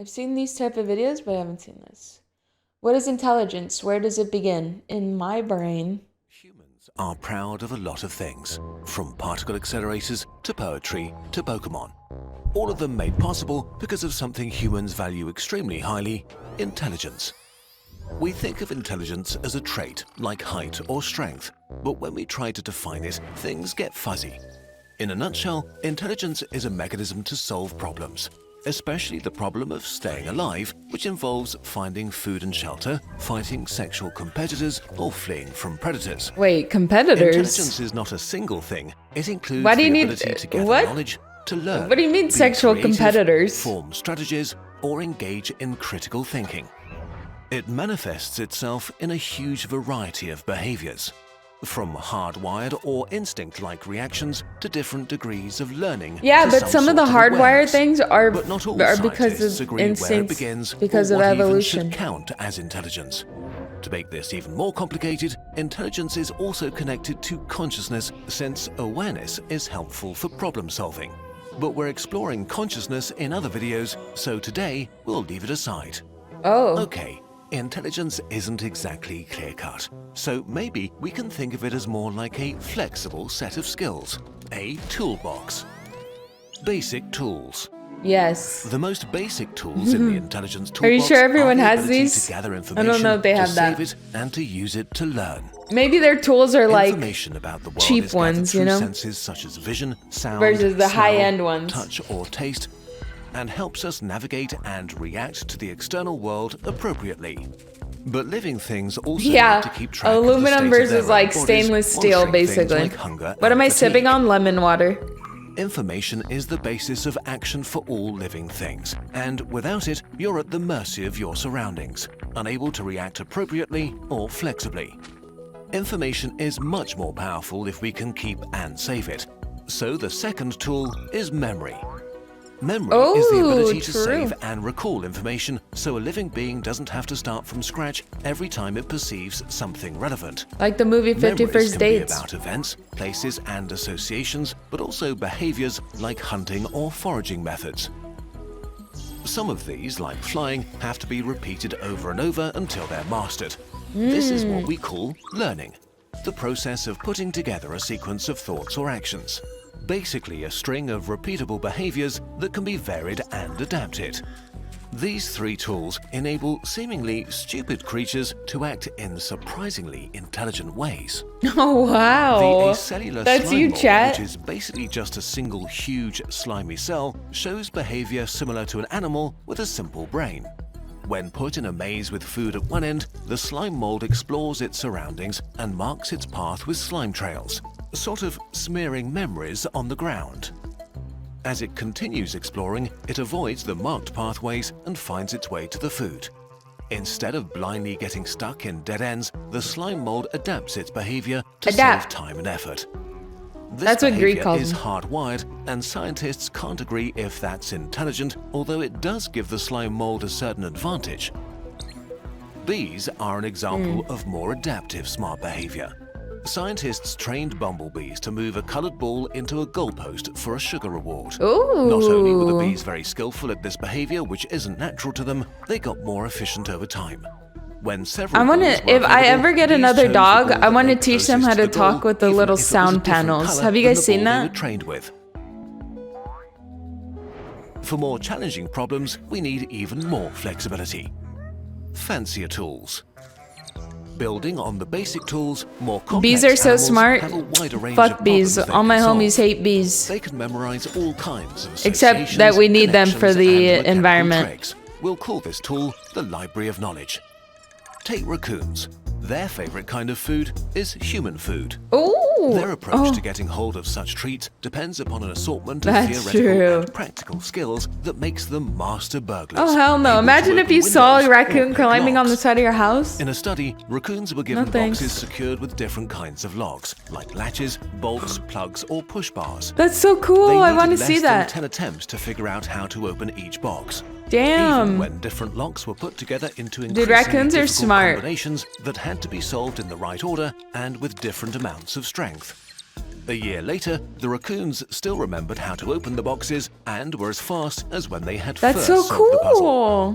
I've seen these type of videos, but I haven't seen this. What is intelligence? Where does it begin? In my brain. Humans are proud of a lot of things, from particle accelerators to poetry to Pokemon. All of them made possible because of something humans value extremely highly: intelligence. We think of intelligence as a trait like height or strength, but when we try to define it, things get fuzzy. In a nutshell, intelligence is a mechanism to solve problems, especially the problem of staying alive, which involves finding food and shelter, fighting sexual competitors, or fleeing from predators. Wait, competitors? Intelligence is not a single thing. It includes Why do you the need ability to gather what? knowledge, to learn, What do you mean be sexual creative, competitors? form strategies, or engage in critical thinking. It manifests itself in a huge variety of behaviors, from hardwired or instinct-like reactions to different degrees of learning. Yeah, but some of the hardwired awareness. things are But not all because scientists of agree where it instincts, begins because or of what even evolution. should count as intelligence. To make this even more complicated, intelligence is also connected to consciousness, since awareness is helpful for problem solving. But we're exploring consciousness in other videos, so today we'll leave it aside. Oh. Okay, intelligence isn't exactly clear-cut, so maybe we can think of it as more like a flexible set of skills, a toolbox. Basic tools. Yes. The most basic tools in the intelligence toolbox Are you sure everyone are the has ability these? to gather I information, don't know if they to have that. save it, and to use it to learn. Maybe their tools are like Information about the world cheap is gathered ones, you through know? senses such as vision, sound, Versus the smell, high-end ones. touch, or taste, and helps us navigate and react to the external world appropriately. But living things also Yeah, need to keep track of the aluminum state of versus their own like bodies, stainless steel, monitoring things basically. like hunger What am and I sipping fatigue. on? Lemon water. Information is the basis of action for all living things, and without it, you're at the mercy of your surroundings, unable to react appropriately or flexibly. Information is much more powerful if we can keep and save it. So the second tool is memory. Memory is the ability to true. save and recall information, so a living being doesn't have to start from scratch every time it perceives something relevant. Like the movie 50 Memories First can Dates. be about events, places, and associations, but also behaviors like hunting or foraging methods. Some of these, like flying, have to be repeated over and over until they're mastered. This is what we call learning, the process of putting together a sequence of thoughts or actions. Basically a string of repeatable behaviors that can be varied and adapted. These three tools enable seemingly stupid creatures to act in surprisingly intelligent ways. Oh, The wow. acellular That's slime you, mold, chat. which is basically just a single huge slimy cell, shows behavior similar to an animal with a simple brain. When put in a maze with food at one end, the slime mold explores its surroundings and marks its path with slime trails, sort of smearing memories on the ground. As it continues exploring, it avoids the marked pathways and finds its way to the food. Instead of blindly getting stuck in dead ends, the slime mold adapts its behavior to Adapt. save time and effort. This That's what Greek behavior calls is them. hardwired, and scientists can't agree if that's intelligent, although it does give the slime mold a certain advantage. Bees are an example of more adaptive smart behavior. Scientists trained bumblebees to move a colored ball into a goalpost for a sugar reward. Ooh. Not only were the bees very skillful at this behavior, which isn't natural to them, they got more efficient over time. When several I want balls to, were if I available, ever get bees another chose the dog, ball I that want to lay teach them how closest to the goal, talk with the even little if it was a sound different panels. color Have you than guys the seen ball they that? were trained with. For more challenging problems, we need even more flexibility. Fancier tools. Building on the basic tools, more complex Bees are so animals smart. have a wider range Fuck of bees. problems they All my can homies solve. hate bees. They can memorize all kinds of Except associations, that we need them for connections, the and mechanical environment. tricks. We'll call this tool the Library of Knowledge. Take raccoons. Their favorite kind of food is human food. Ooh. Their approach Oh. to getting hold of such treats depends upon an assortment of That's theoretical true. and practical skills that makes them master burglars. Oh, hell no. able to Imagine if open you saw windows a or raccoon pick climbing on the locks. side of your house. In a study, raccoons were given No, thanks. boxes secured with different kinds of locks, like latches, bolts, plugs, or push bars. That's so cool. They I needed want to less see than that. 10 attempts to figure out how to open each box. Damn. Even when different locks were put together into Dude, increasingly raccoons are difficult smart. combinations that had to be solved in the right order and with different amounts of strength. A year later, the raccoons still remembered how to open the boxes and were as fast as when they had That's first so solved the puzzle.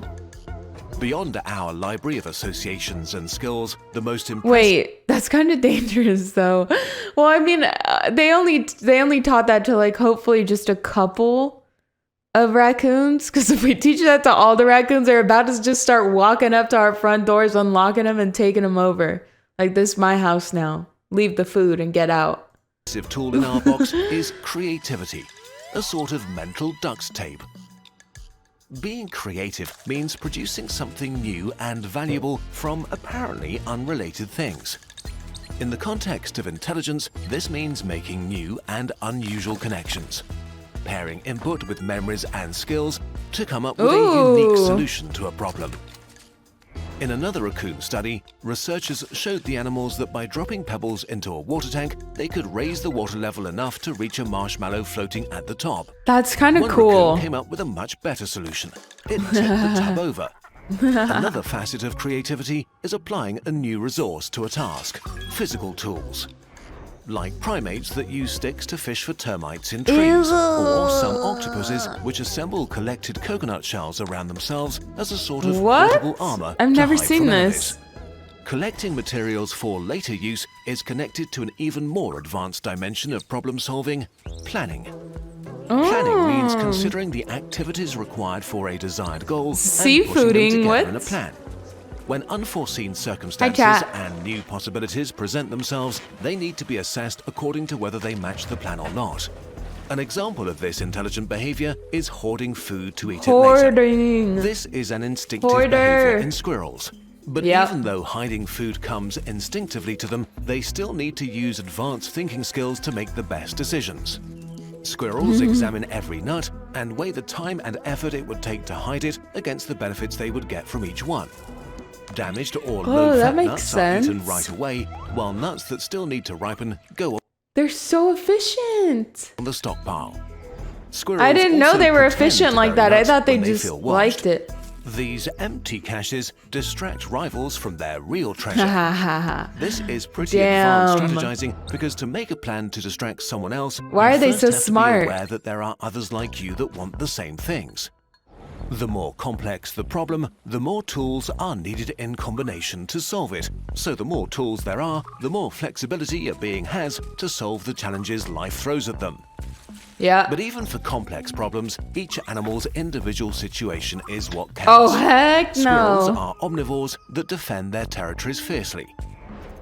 cool. Beyond our library of associations and skills, the most impressive... Wait, that's kind of dangerous though. Well, I mean, they only taught that to like hopefully just a couple of raccoons, because if we teach that to all the raccoons, they're about to just start walking up to our front doors, unlocking them and taking them over. Like, this is my house now. Leave the food and get out. tool in our box is creativity, a sort of mental duct tape. Being creative means producing something new and valuable from apparently unrelated things. In the context of intelligence, this means making new and unusual connections, pairing input with memories and skills to come up with a unique solution to a problem. In another raccoon study, researchers showed the animals that by dropping pebbles into a water tank, they could raise the water level enough to reach a marshmallow floating at the top. That's kind of One cool. raccoon came up with a much better solution. It tipped the tub over. Another facet of creativity is applying a new resource to a task, physical tools. Like primates that use sticks to fish for termites in trees, or some octopuses which assemble collected coconut shells around themselves as a sort of portable armor. I've never hide seen from this. enemies. Collecting materials for later use is connected to an even more advanced dimension of problem solving, planning. Planning means considering the activities required for a desired goal and putting them Seafooding, together in a what? plan. When unforeseen circumstances and new possibilities present themselves, they need to be assessed according to whether they match the plan or not. An example of this intelligent behavior is hoarding food to eat it later. Hoarding. This is an instinctive behavior in squirrels. But even though hiding food comes instinctively to them, they still need to use advanced thinking skills to make the best decisions. Squirrels examine every nut and weigh the time and effort it would take to hide it against the benefits they would get from each one. Damaged or low-fat nuts are eaten right away, while nuts that still need to ripen go They're so efficient. on the stockpile. Squirrels I didn't know also they were pretend efficient to like bury that. I nuts thought they when just feel watched. liked it. These empty caches distract rivals from their real treasure. This is pretty advanced strategizing, because to make a plan to distract someone else, Why you are they first so have to smart? be aware that there are others like you that want the same things. The more complex the problem, the more tools are needed in combination to solve it. So the more tools there are, the more flexibility a being has to solve the challenges life throws at them. Yeah. But even for complex problems, each animal's individual situation is what counts. Oh, heck Squirrels no. are omnivores that defend their territories fiercely.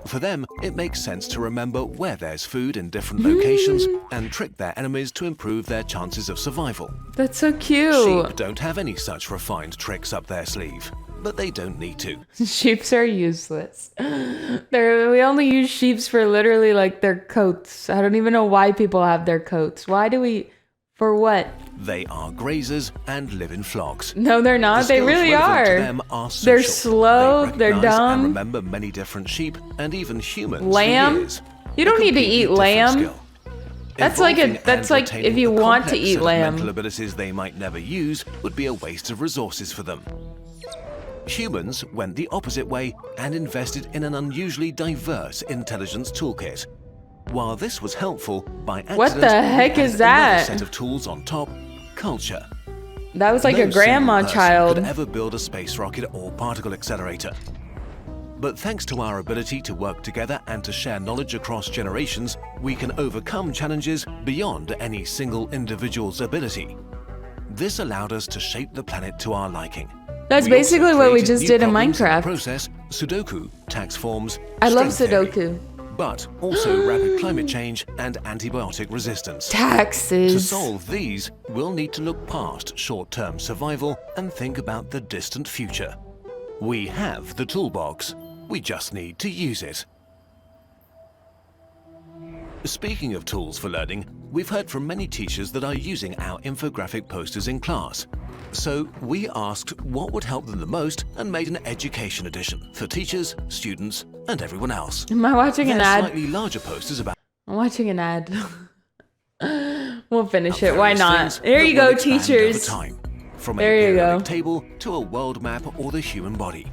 For them, it makes sense to remember where there's food in different locations and trick their enemies to improve their chances of survival. That's so cute. Sheep don't have any such refined tricks up their sleeve, but they don't need to. Sheeps are useless. We only use sheeps for literally like their coats. I don't even know why people have their coats. Why do we? For what? They are grazers and live in flocks. No, they're not. The They skills really relevant to are. them are social. They're slow, They they're recognize dumb. and remember many different sheep and even humans for Lamb? years. You don't A need to completely eat different lamb. skill. That's like Evolving that's and like retaining if you a want to complex eat set of mental lamb. abilities they might never use would be a waste of resources for them. Humans went the opposite way and invested in an unusually diverse intelligence toolkit. While this was helpful, by accident, What the heck we is added that? another set of tools on top: culture. That was like No a grandma single person child. could ever build a space rocket or particle accelerator. But thanks to our ability to work together and to share knowledge across generations, we can overcome challenges beyond any single individual's ability. This allowed us to shape the planet to our liking. That's We also basically what we created just new did in problems the Minecraft. process: Sudoku, tax forms, I love string theory, Sudoku. but also rapid climate change and antibiotic resistance. To Taxes. solve these, we'll need to look past short-term survival and think about the distant future. We have the toolbox. We just need to use it. Speaking of tools for learning, we've heard from many teachers that are using our infographic posters in class. So we asked what would help them the most and made an education edition for teachers, students, and everyone else. Am I watching an They're ad? slightly larger posters about I'm watching an ad. We'll finish it. Why various not? things Here that you will go, expand teachers. over time, from There a you periodic go. table to a world map or the human body.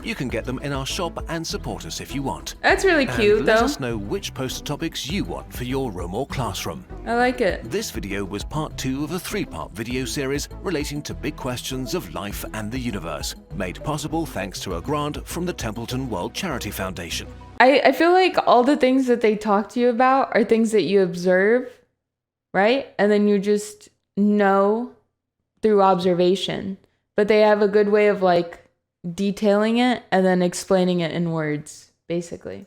You can get them in our shop and support us if you want. That's really cute, And let though. us know which poster topics you want for your room or classroom. I like it. This video was part 2 of a 3-part video series relating to big questions of life and the universe, made possible thanks to a grant from the Templeton World Charity Foundation. I feel like all the things that they talk to you about are things that you observe, right? And then you just know through observation. But they have a good way of like detailing it and then explaining it in words, basically.